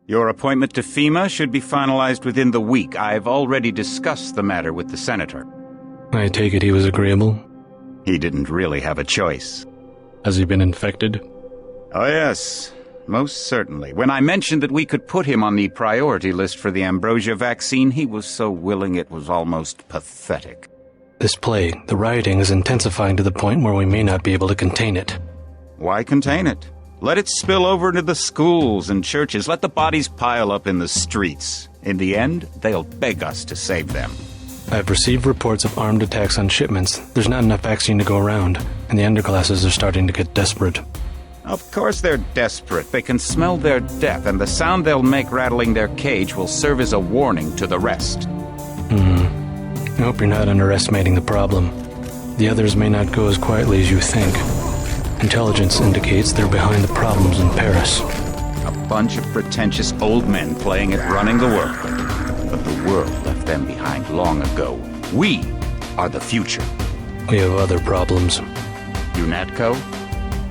Your appointment to FEMA should be finalized within the week. I've already discussed the matter with the senator. I take it he was agreeable? He didn't really have a choice. Has he been infected? Oh yes, most certainly. When I mentioned that we could put him on the priority list for the ambrosia vaccine, he was so willing it was almost pathetic. This plague, the rioting, is intensifying to the point where we may not be able to contain it. Why contain it? Let it spill over into the schools and churches. Let the bodies pile up in the streets. In the end, they'll beg us to save them. I've received reports of armed attacks on shipments. There's not enough vaccine to go around, and the underclasses are starting to get desperate. Of course they're desperate. They can smell their death, and the sound they'll make rattling their cage will serve as a warning to the rest. I hope you're not underestimating the problem. The others may not go as quietly as you think. Intelligence indicates they're behind the problems in Paris. A bunch of pretentious old men playing at running the world. But the world left them behind long ago. We are the future. We have other problems. UNATCO?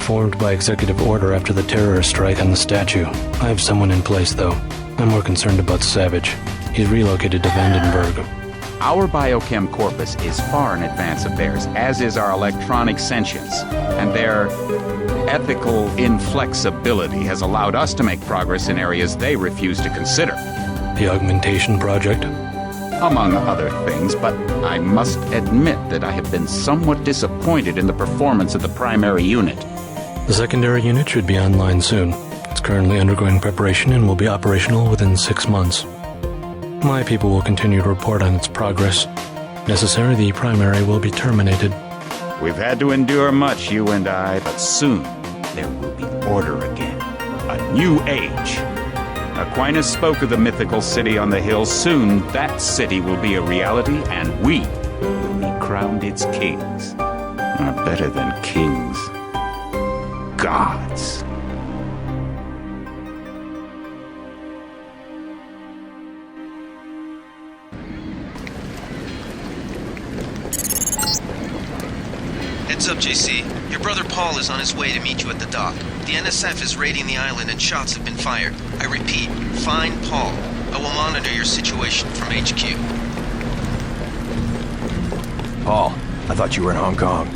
Formed by executive order after the terrorist strike on the statue. I have someone in place, though. I'm more concerned about Savage. He's relocated to Vandenberg. Our biochem corpus is far in advance of theirs, as is our electronic sentience, and their ethical inflexibility has allowed us to make progress in areas they refuse to consider. The augmentation project? Among other things, but I must admit that I have been somewhat disappointed in the performance of the primary unit. The secondary unit should be online soon. It's currently undergoing preparation and will be operational within 6 months. My people will continue to report on its progress. If necessary, the primary will be terminated. We've had to endure much, you and I, but soon there will be order again. A new age. Aquinas spoke of the mythical city on the hill. Soon that city will be a reality, and we will be crowned its kings. Not better than kings. Gods. Heads up, JC. Your brother Paul is on his way to meet you at the dock. The NSF is raiding the island and shots have been fired. I repeat, find Paul. I will monitor your situation from HQ. Paul, I thought you were in Hong Kong.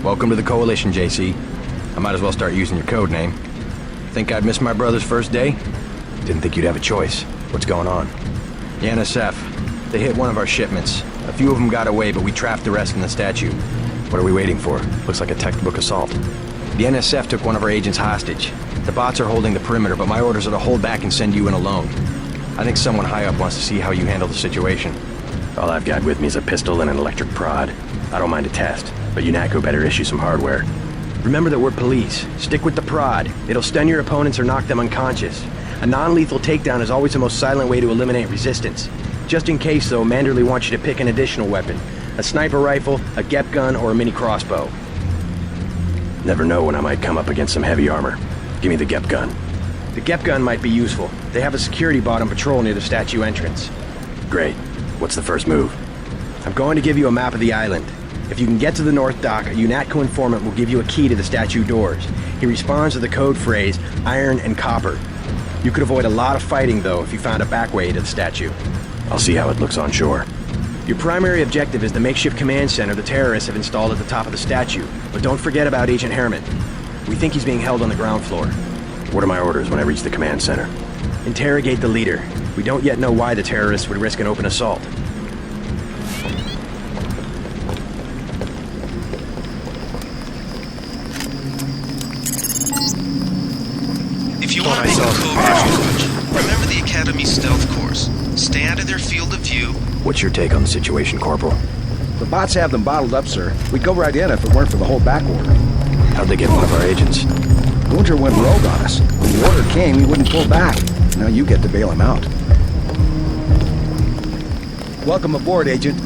Welcome to the Coalition, JC. I might as well start using your code name. Think I'd miss my brother's first day? Didn't think you'd have a choice. What's going on? The NSF. They hit one of our shipments. A few of them got away, but we trapped the rest in the statue. What are we waiting for? Looks like a textbook assault. The NSF took one of our agents hostage. The bots are holding the perimeter, but my orders are to hold back and send you in alone. I think someone high up wants to see how you handle the situation. All I've got with me is a pistol and an electric prod. I don't mind a test, but UNATCO better issue some hardware. Remember that we're police. Stick with the prod. It'll stun your opponents or knock them unconscious. A non-lethal takedown is always the most silent way to eliminate resistance. Just in case, though, Manderley wants you to pick an additional weapon. A sniper rifle, a GEP gun, or a mini crossbow. Never know when I might come up against some heavy armor. Give me the GEP gun. The GEP gun might be useful. They have a security bot on patrol near the statue entrance. Great. What's the first move? I'm going to give you a map of the island. If you can get to the North Dock, a UNATCO informant will give you a key to the statue doors. He responds to the code phrase, iron and copper. You could avoid a lot of fighting, though, if you found a back way to the statue. I'll see how it looks on shore. Your primary objective is the makeshift command center the terrorists have installed at the top of the statue. But don't forget about Agent Herman. We think he's being held on the ground floor. What are my orders when I reach the command center? Interrogate the leader. We don't yet know why the terrorists would risk an open assault. If you want to make a code review, remember the Academy stealth course. Stay out of their field of view. What's your take on the situation, Corporal? The bots have them bottled up, sir. We'd go right in if it weren't for the whole back order. How'd they get one of our agents? Gunter went rogue on us. When the order came, he wouldn't pull back. Now you get to bail him out. Welcome aboard, Agent.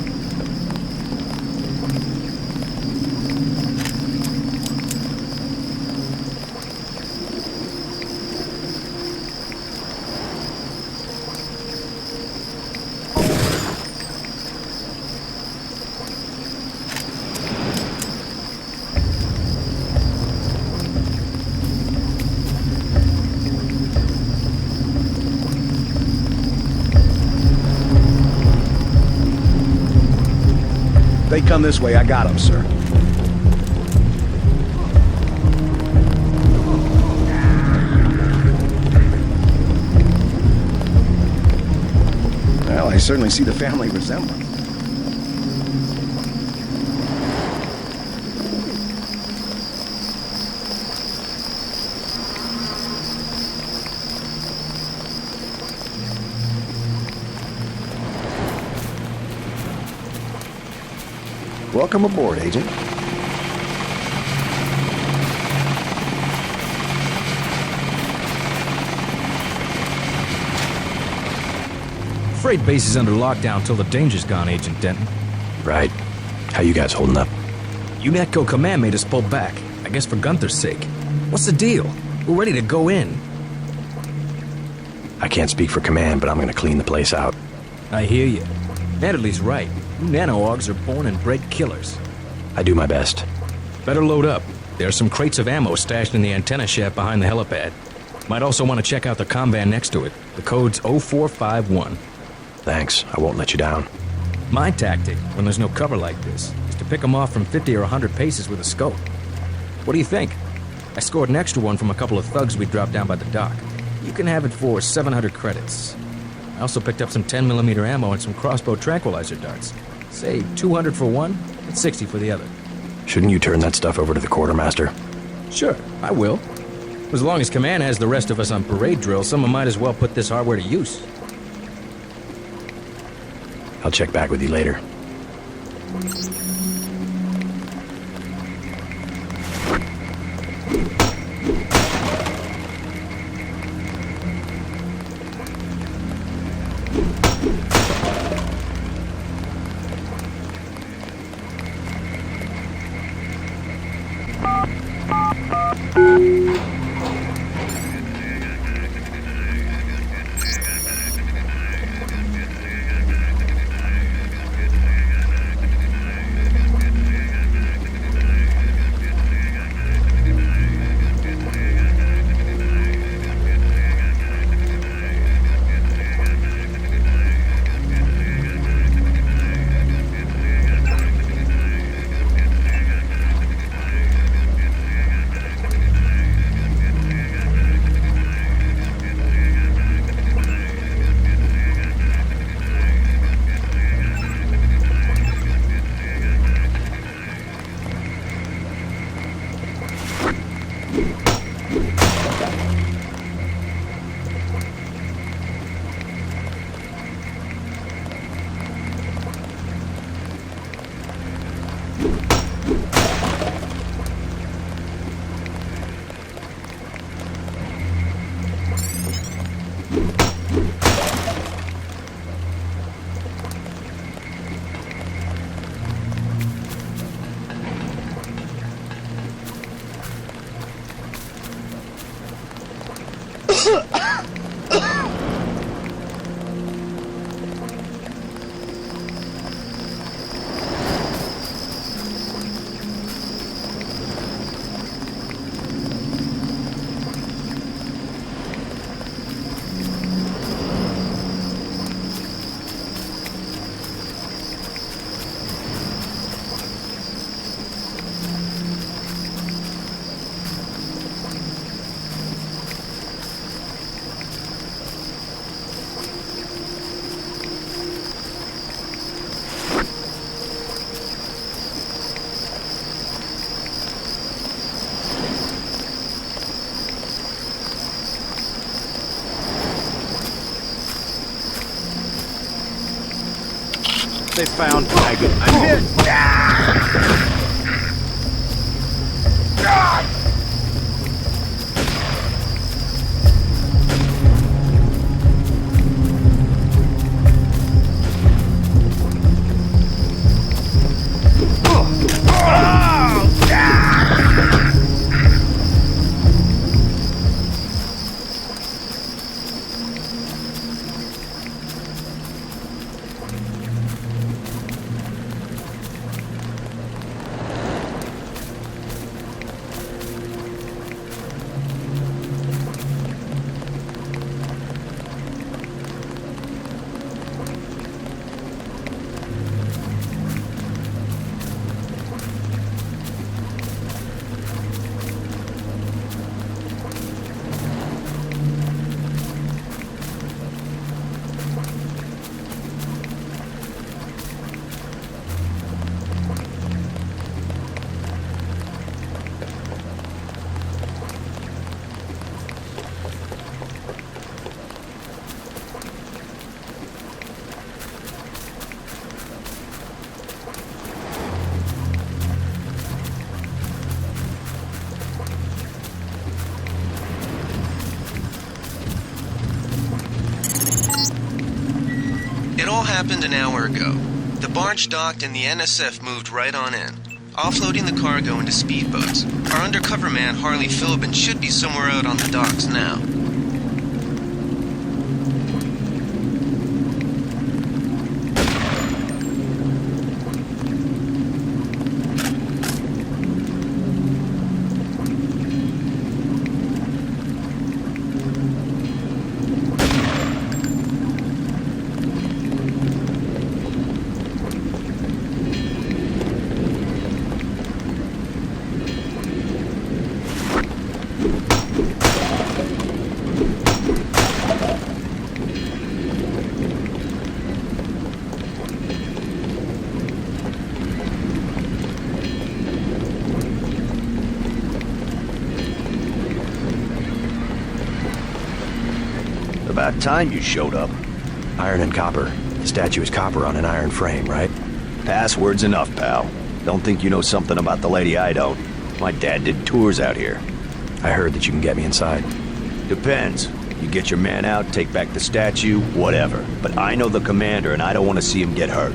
Everybody come this way. I got him, sir. Well, I certainly see the family resemblance. Welcome aboard, Agent. Freight base is under lockdown till the danger's gone, Agent Denton. Right. How you guys holding up? UNETCO Command made us pull back, I guess for Gunther's sake. What's the deal? We're ready to go in. I can't speak for Command, but I'm gonna clean the place out. I hear you. Natalie right. You nano-augs are born and bred killers. I do my best. Better load up. There are some crates of ammo stashed in the antenna shaft behind the helipad. Might also want to check out the comm van next to it. The code's 0451. Thanks. I won't let you down. My tactic, when there's no cover like this, is to pick them off from 50 or 100 paces with a scope. What do you think? I scored an extra one from a couple of thugs we dropped down by the dock. You can have it for 700 credits. I also picked up some 10mm ammo and some crossbow tranquilizer darts. Say 200 for one, and 60 for the other. Shouldn't you turn that stuff over to the quartermaster? Sure, I will. As long as Command has the rest of us on parade drill, someone might as well put this hardware to use. I'll check back with you later. They found Dragon. I'm hit! happened an hour ago. The barge docked and the NSF moved right on in, offloading the cargo into speedboats. Our undercover man, Harley Philbin, should be somewhere out on the docks now. About time you showed up. Iron and copper. The statue is copper on an iron frame, right? Password's enough, pal. Don't think you know something about the lady I don't. My dad did tours out here. I heard that you can get me inside. Depends. You get your man out, take back the statue, whatever. But I know the commander and I don't want to see him get hurt.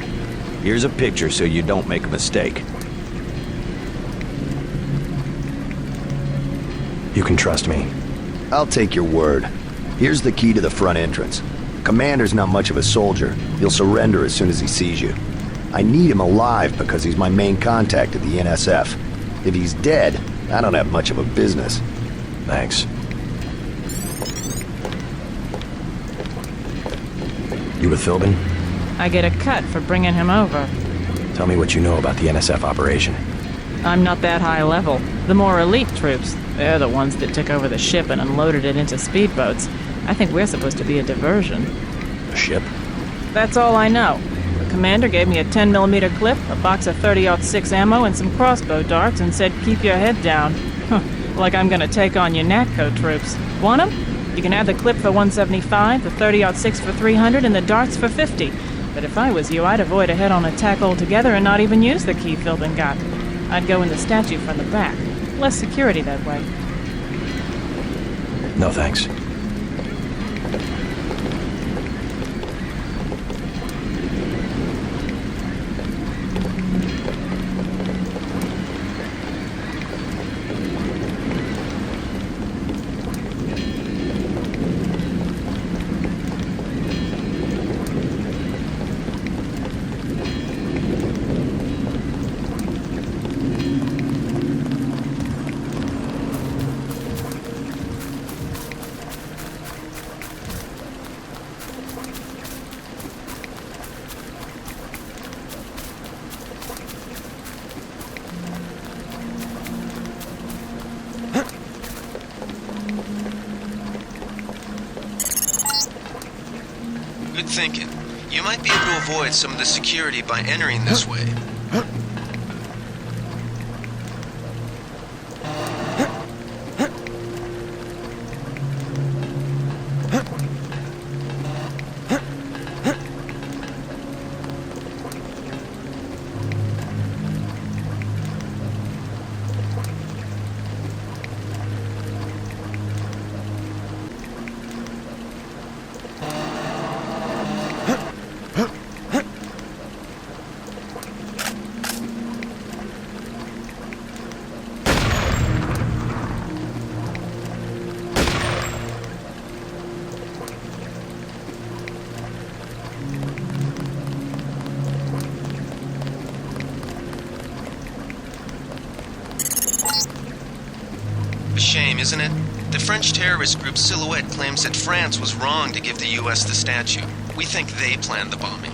Here's a picture so you don't make a mistake. You can trust me. I'll take your word. Here's the key to the front entrance. Commander's not much of a soldier. He'll surrender as soon as he sees you. I need him alive because he's my main contact at the NSF. If he's dead, I don't have much of a business. Thanks. You with Philbin? I get a cut for bringing him over. Tell me what you know about the NSF operation. I'm not that high level. The more elite troops, they're the ones that took over the ship and unloaded it into speedboats. I think we're supposed to be a diversion. A ship? That's all I know. The commander gave me a 10mm clip, a box of 30-06 ammo, and some crossbow darts and said, keep your head down. Like I'm gonna take on your NATCO troops. Want 'em? You can have the clip for 175, the 30-06 for 300, and the darts for 50. But if I was you, I'd avoid a head-on attack altogether and not even use the key Philbin got. I'd go in the statue from the back. Less security that way. No thanks. Good thinking. You might be able to avoid some of the security by entering this way. A shame, isn't it? The French terrorist group Silhouette claims that France was wrong to give the US the statue. We think they planned the bombing.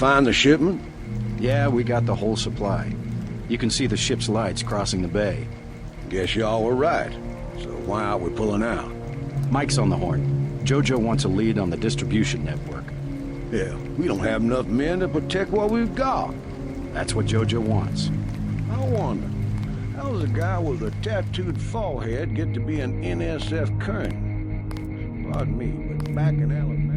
find the shipment? Yeah, we got the whole supply. You can see the ship's lights crossing the bay. Guess y'all were right. So why are we pulling out? Mike's on the horn. Jojo wants a lead on the distribution network. Yeah, we don't have enough men to protect what we've got. That's what Jojo wants. I wonder, how does a guy with a tattooed forehead get to be an NSF colonel? Pardon me, but back in Alabama...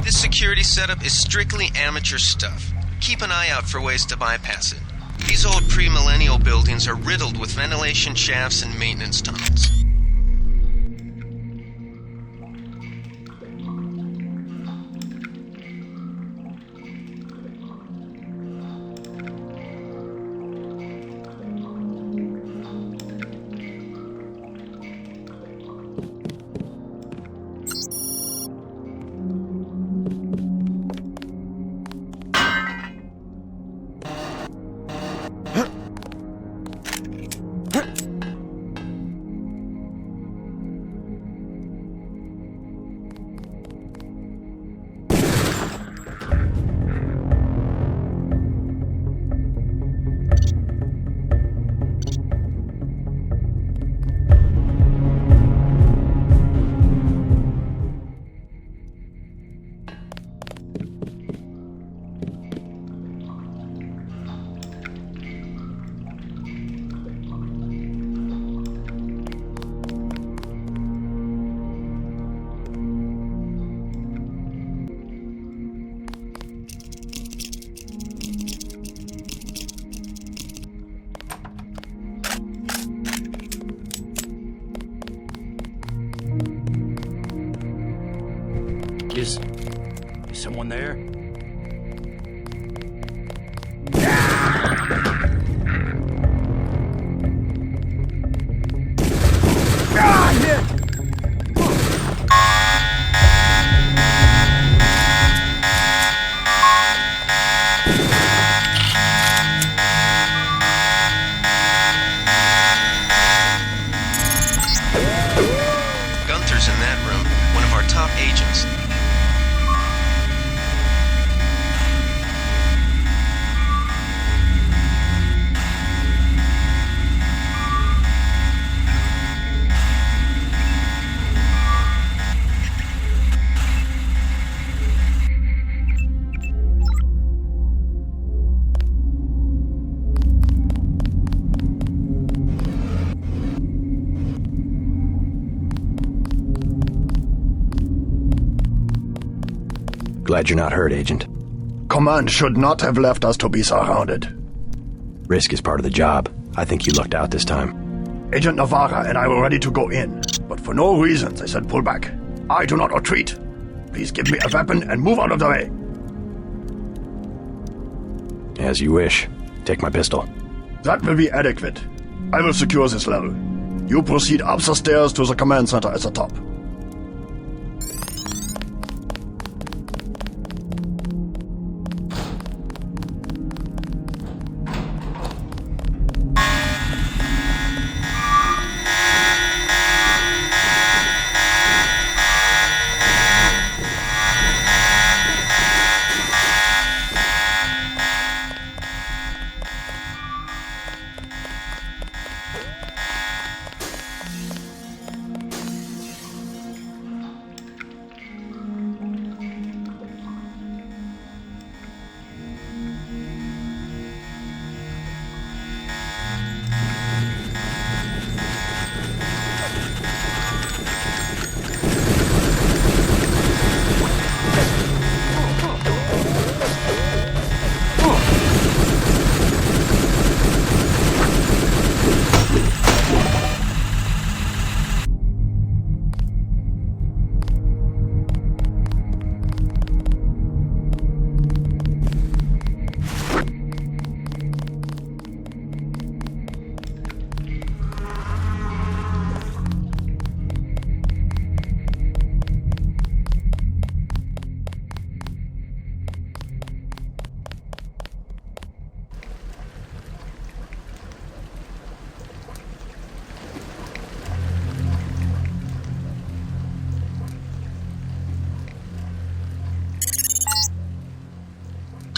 This security setup is strictly amateur stuff. Keep an eye out for ways to bypass it. These old pre-millennial buildings are riddled with ventilation shafts and maintenance tunnels. Is someone there? Gunther's in that room, one of our top agents. Glad you're not hurt, Agent. Command should not have left us to be surrounded. Risk is part of the job. I think you lucked out this time. Agent Navarra and I were ready to go in, but for no reason they said pull back. I do not retreat. Please give me a weapon and move out of the way. As you wish. Take my pistol. That will be adequate. I will secure this level. You proceed up the stairs to the command center at the top.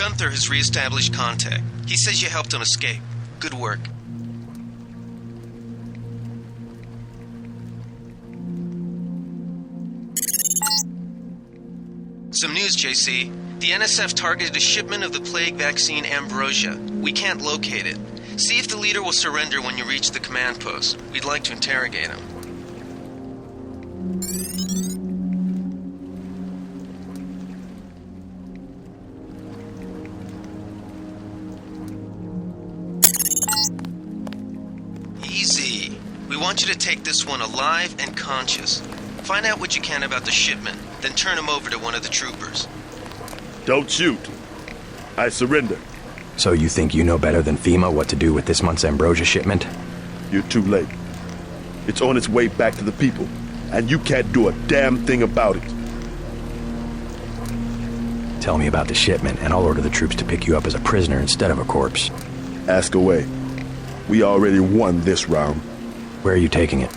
Gunther has re-established contact. He says you helped him escape. Good work. Some news, JC. The NSF targeted a shipment of the plague vaccine Ambrosia. We can't locate it. See if the leader will surrender when you reach the command post. We'd like to interrogate him. Easy. We want you to take this one alive and conscious. Find out what you can about the shipment, then turn him over to one of the troopers. Don't shoot. I surrender. So you think you know better than FEMA what to do with this month's Ambrosia shipment? You're too late. It's on its way back to the people, and you can't do a damn thing about it. Tell me about the shipment, and I'll order the troops to pick you up as a prisoner instead of a corpse. Ask away. We already won this round. Where are you taking it?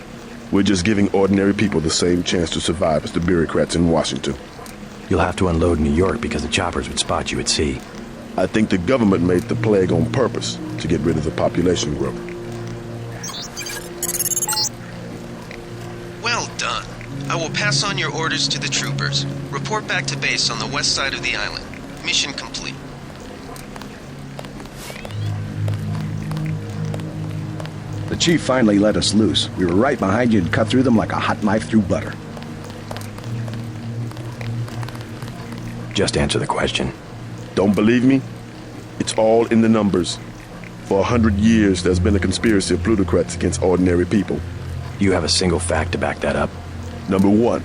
We're just giving ordinary people the same chance to survive as the bureaucrats in Washington. You'll have to unload in New York because the choppers would spot you at sea. I think the government made the plague on purpose to get rid of the population growth. Well done. I will pass on your orders to the troopers. Report back to base on the west side of the island. Mission complete. The chief finally let us loose. We were right behind you and cut through them like a hot knife through butter. Just answer the question. Don't believe me? It's all in the numbers. For 100 years, there's been a conspiracy of plutocrats against ordinary people. You have a single fact to back that up. Number one,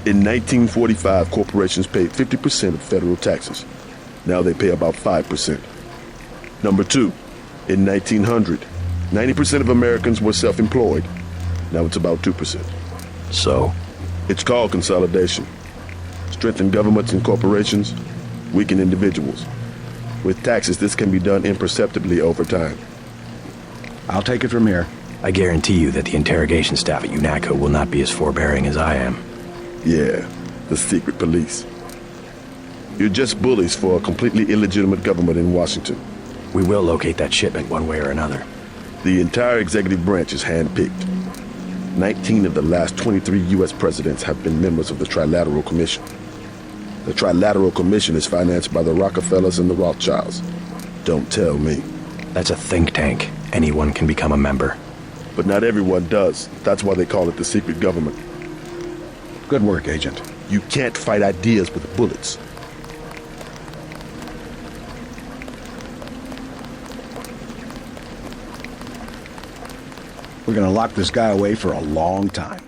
in 1945, corporations paid 50% of federal taxes. Now they pay about 5%. Number two, in 1900, 90% of Americans were self-employed. Now it's about 2%. So? It's called consolidation. Strengthen governments and corporations, weaken individuals. With taxes, this can be done imperceptibly over time. I'll take it from here. I guarantee you that the interrogation staff at UNATCO will not be as forbearing as I am. Yeah, the secret police. You're just bullies for a completely illegitimate government in Washington. We will locate that shipment one way or another. The entire executive branch is handpicked. 19 of the last 23 U.S. presidents have been members of the Trilateral Commission. The Trilateral Commission is financed by the Rockefellers and the Rothschilds. Don't tell me. That's a think tank. Anyone can become a member. But not everyone does. That's why they call it the secret government. Good work, Agent. You can't fight ideas with bullets. We're gonna lock this guy away for a long time.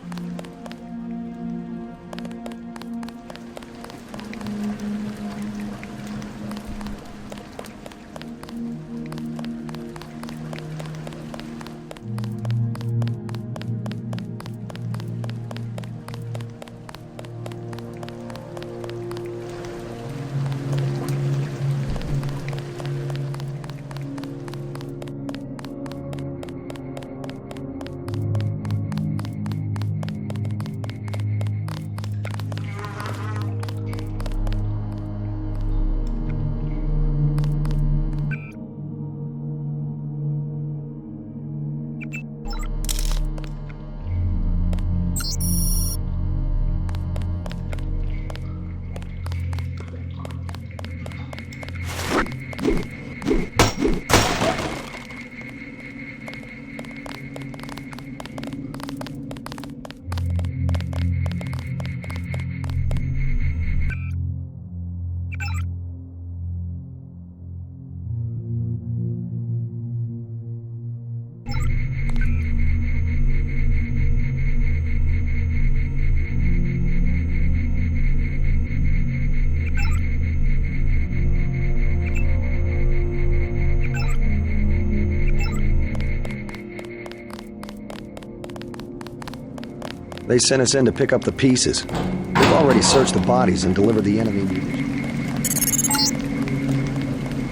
They sent us in to pick up the pieces. They've already searched the bodies and delivered the enemy.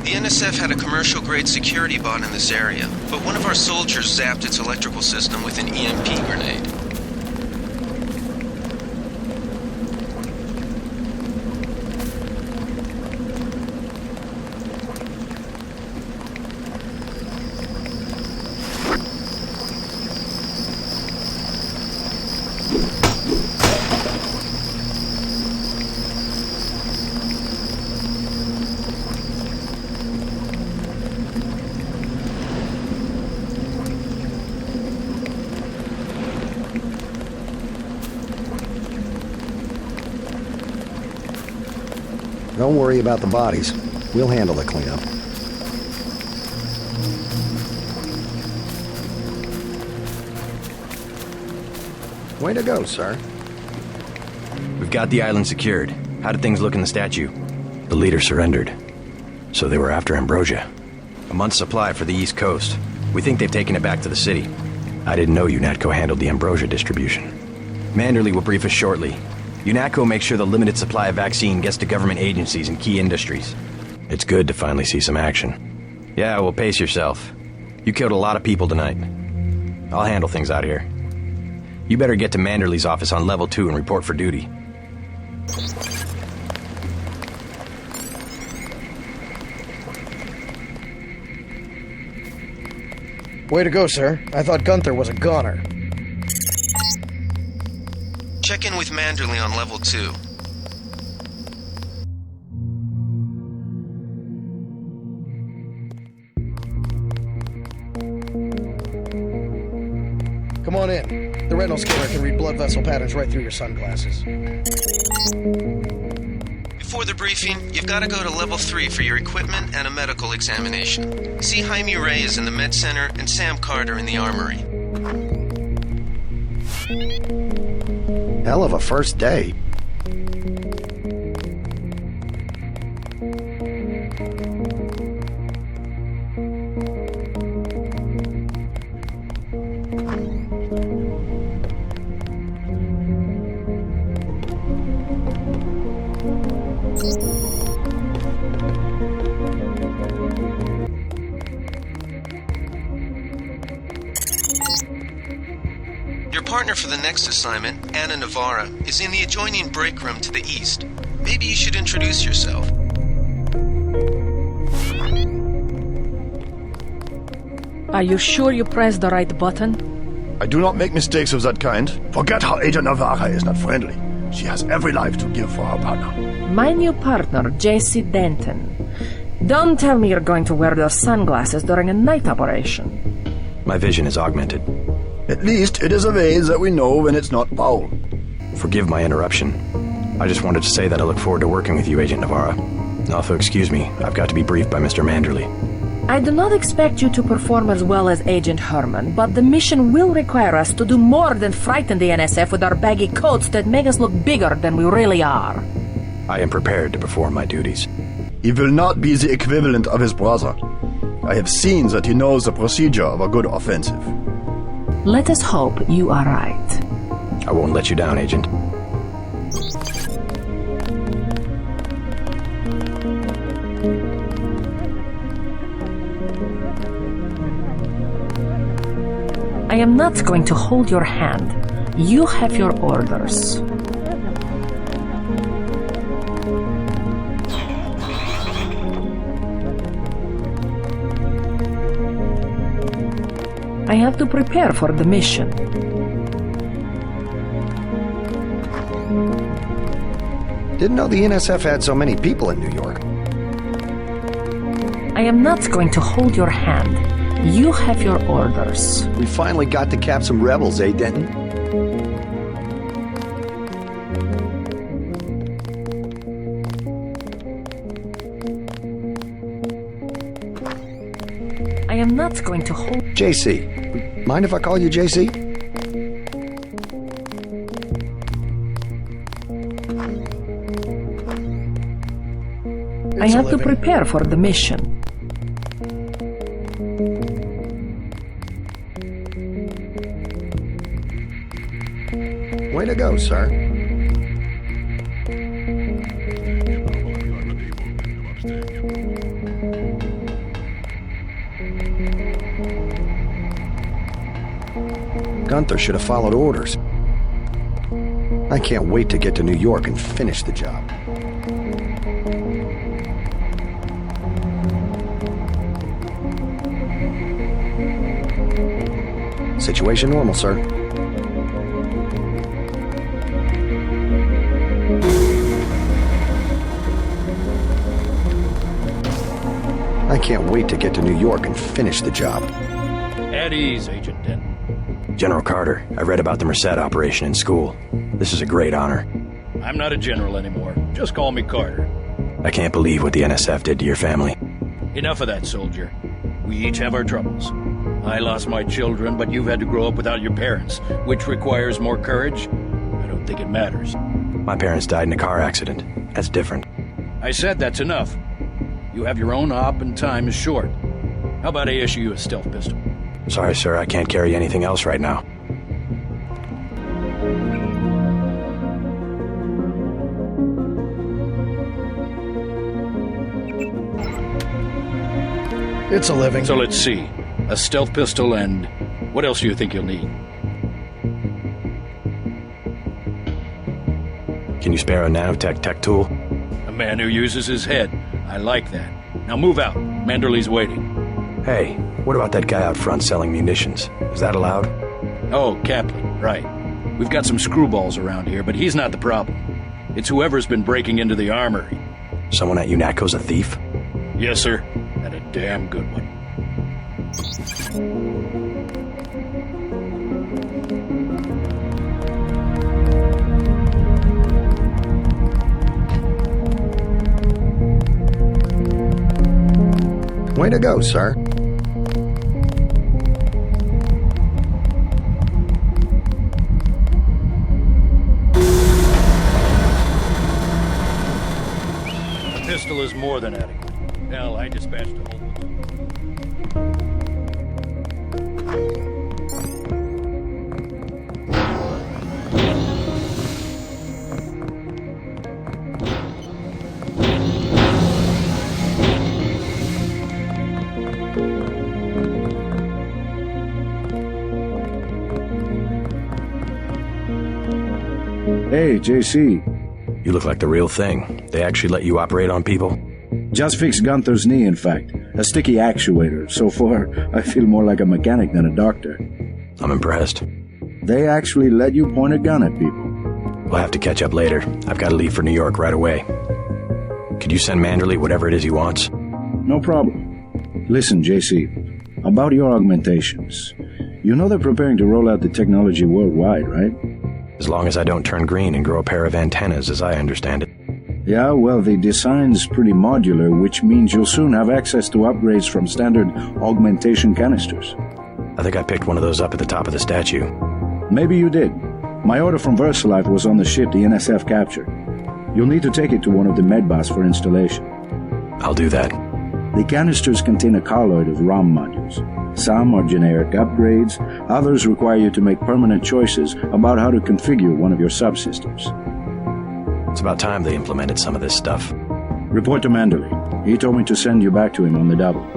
The NSF had a commercial-grade security bot in this area, but one of our soldiers zapped its electrical system with an EMP grenade. Don't worry about the bodies. We'll handle the cleanup. Way to go, sir. We've got the island secured. How did things look in the statue? The leader surrendered. So they were after Ambrosia. A month's supply for the East Coast. We think they've taken it back to the city. I didn't know UNATCO handled the Ambrosia distribution. Manderley will brief us shortly. UNATCO makes sure the limited supply of vaccine gets to government agencies and key industries. It's good to finally see some action. Yeah, well, pace yourself. You killed a lot of people tonight. I'll handle things out here. You better get to Manderley's office on level 2 and report for duty. Way to go, sir. I thought Gunther was a goner. Check in with Manderley on level 2. Come on in. The retinal scanner can read blood vessel patterns right through your sunglasses. Before the briefing, you've got to go to level 3 for your equipment and a medical examination. See Jaime Ray is in the med center and Sam Carter in the armory. Hell of a first day. Your partner for the next assignment, Anna Navarra, is in the adjoining break room to the east. Maybe you should introduce yourself. Are you sure you pressed the right button? I do not make mistakes of that kind. Forget how Agent Navarra is not friendly. She has every life to give for her partner. My new partner, J.C. Denton. Don't tell me you're going to wear those sunglasses during a night operation. My vision is augmented. At least it is a way that we know when it's not foul. Forgive my interruption. I just wanted to say that I look forward to working with you, Agent Navarra. Also, excuse me, I've got to be briefed by Mr. Manderley. I do not expect you to perform as well as Agent Herman, but the mission will require us to do more than frighten the NSF with our baggy coats that make us look bigger than we really are. I am prepared to perform my duties. He will not be the equivalent of his brother. I have seen that he knows the procedure of a good offensive. Let us hope you are right. I won't let you down, Agent. I am not going to hold your hand. You have your orders. I have to prepare for the mission. Didn't know the NSF had so many people in New York. I am not going to hold your hand. You have your orders. We finally got to cap some rebels, eh, Denton? I am not going to hold... JC. Mind if I call you JC? I have to prepare for the mission. Way to go, sir. Gunther should have followed orders. I can't wait to get to New York and finish the job. Situation normal, sir. I can't wait to get to New York and finish the job. At ease, Agent Denton. General Carter, I read about the Merced operation in school. This is a great honor. I'm not a general anymore. Just call me Carter. I can't believe what the NSF did to your family. Enough of that, soldier. We each have our troubles. I lost my children, but you've had to grow up without your parents, which requires more courage. I don't think it matters. My parents died in a car accident. That's different. I said that's enough. You have your own op and time is short. How about I issue you a stealth pistol? Sorry, sir, I can't carry anything else right now. It's a living. So let's see. A stealth pistol and... what else do you think you'll need? Can you spare a nanotech tech tool? A man who uses his head. I like that. Now move out. Manderley's waiting. Hey, what about that guy out front selling munitions? Is that allowed? Oh, Kaplan, right. We've got some screwballs around here, but he's not the problem. It's whoever's been breaking into the armory. Someone at UNATCO's a thief? Yes, sir. And a damn good one. Way to go, sir. The pistol is more than adequate. Hell, I dispatched a whole... Hey, JC. You look like the real thing. They actually let you operate on people? Just fixed Gunther's knee, in fact. A sticky actuator. So far, I feel more like a mechanic than a doctor. I'm impressed. They actually let you point a gun at people. We'll have to catch up later. I've got to leave for New York right away. Could you send Manderley whatever it is he wants? No problem. Listen, JC, about your augmentations. You know they're preparing to roll out the technology worldwide, right? As long as I don't turn green and grow a pair of antennas, as I understand it. Yeah, well, the design's pretty modular, which means you'll soon have access to upgrades from standard augmentation canisters. I think I picked one of those up at the top of the statue. Maybe you did. My order from VersaLife was on the ship the NSF captured. You'll need to take it to one of the medbas for installation. I'll do that. The canisters contain a colloid of ROM modules. Some are generic upgrades, others require you to make permanent choices about how to configure one of your subsystems. It's about time they implemented some of this stuff. Report to Manderley. He told me to send you back to him on the double.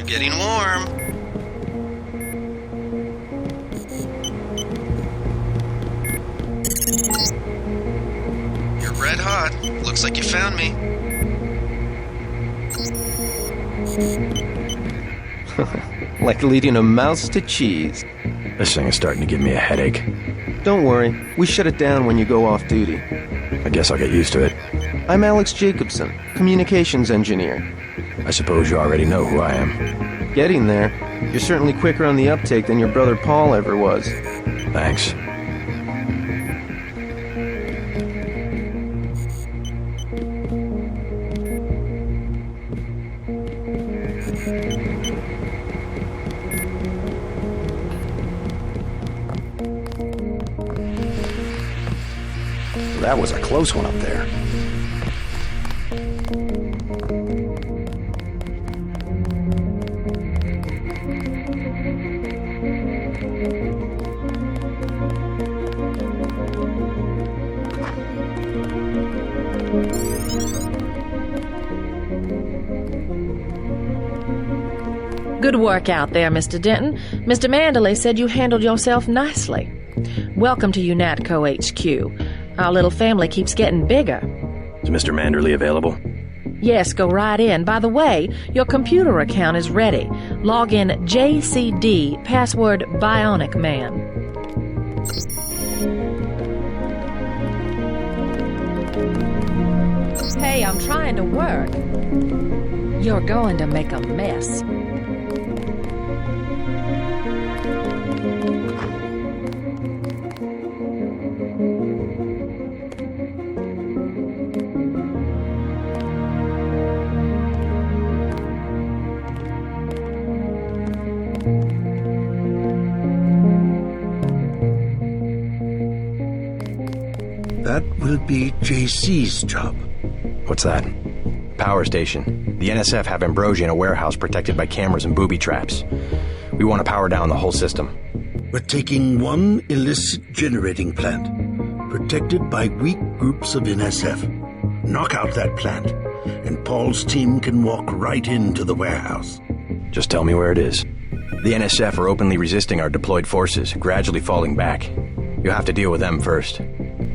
Getting warm. You're red hot. Looks like you found me. Like leading a mouse to cheese. This thing is starting to give me a headache. Don't worry, we shut it down when you go off duty. I guess I'll get used to it. I'm Alex Jacobson, communications engineer. I suppose you already know who I am. Getting there. You're certainly quicker on the uptake than your brother Paul ever was. Thanks. That was a close one up there. Good work out there, Mr. Denton. Mr. Manderley said you handled yourself nicely. Welcome to UNATCO HQ. Our little family keeps getting bigger. Is Mr. Manderley available? Yes, go right in. By the way, your computer account is ready. Log in JCD, password Bionic Man. Hey, I'm trying to work. You're going to make a mess. That will be JC's job. What's that? Power station. The NSF have Ambrosia in a warehouse protected by cameras and booby traps. We want to power down the whole system. We're taking one illicit generating plant, protected by weak groups of NSF. Knock out that plant, and Paul's team can walk right into the warehouse. Just tell me where it is. The NSF are openly resisting our deployed forces, gradually falling back. You'll have to deal with them first.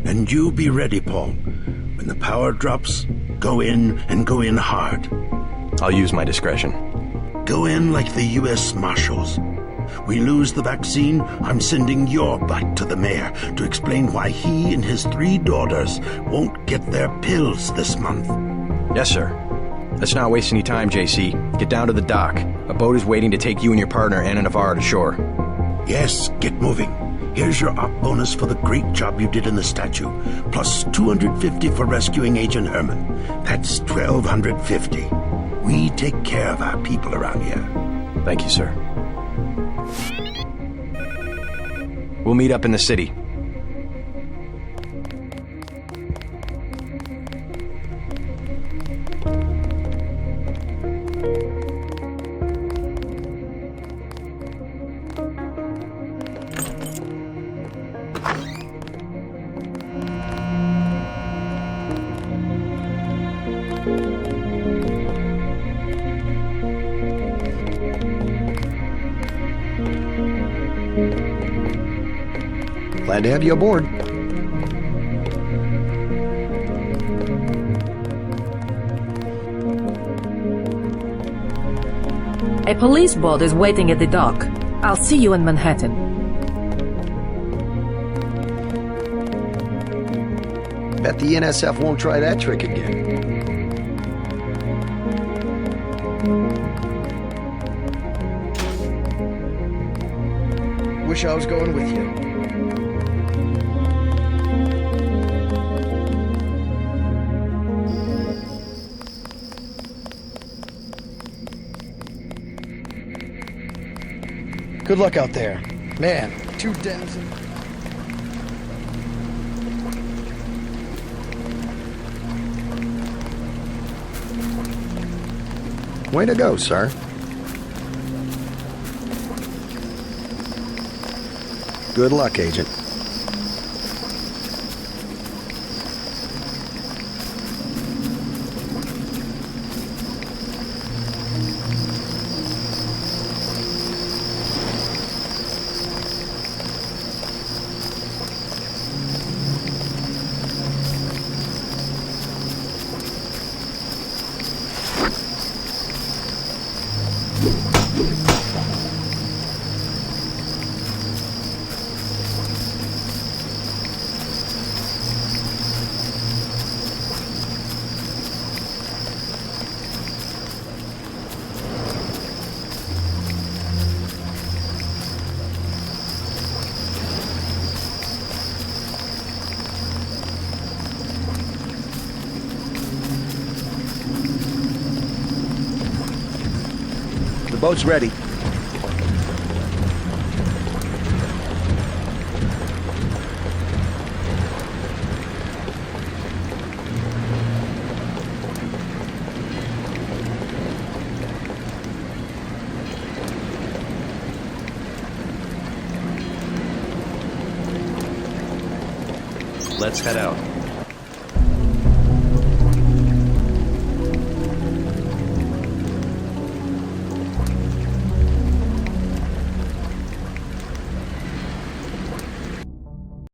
And you be ready, Paul. When the power drops, go in and go in hard. I'll use my discretion. Go in like the U.S. Marshals. We lose the vaccine, I'm sending your butt to the mayor to explain why he and his 3 daughters won't get their pills this month. Yes, sir. Let's not waste any time, JC. Get down to the dock. A boat is waiting to take you and your partner, Anna Navarro, to shore. Yes, get moving. Here's your op bonus for the great job you did in the statue, plus 250 for rescuing Agent Herman. That's 1,250. We take care of our people around here. Thank you, sir. We'll meet up in the city. Glad to have you aboard. A police boat is waiting at the dock. I'll see you in Manhattan. Bet the NSF won't try that trick again. Wish I was going with you. Good luck out there. Man, 2 dens and... Way to go, sir. Good luck, Agent. Boat's ready. Let's head out.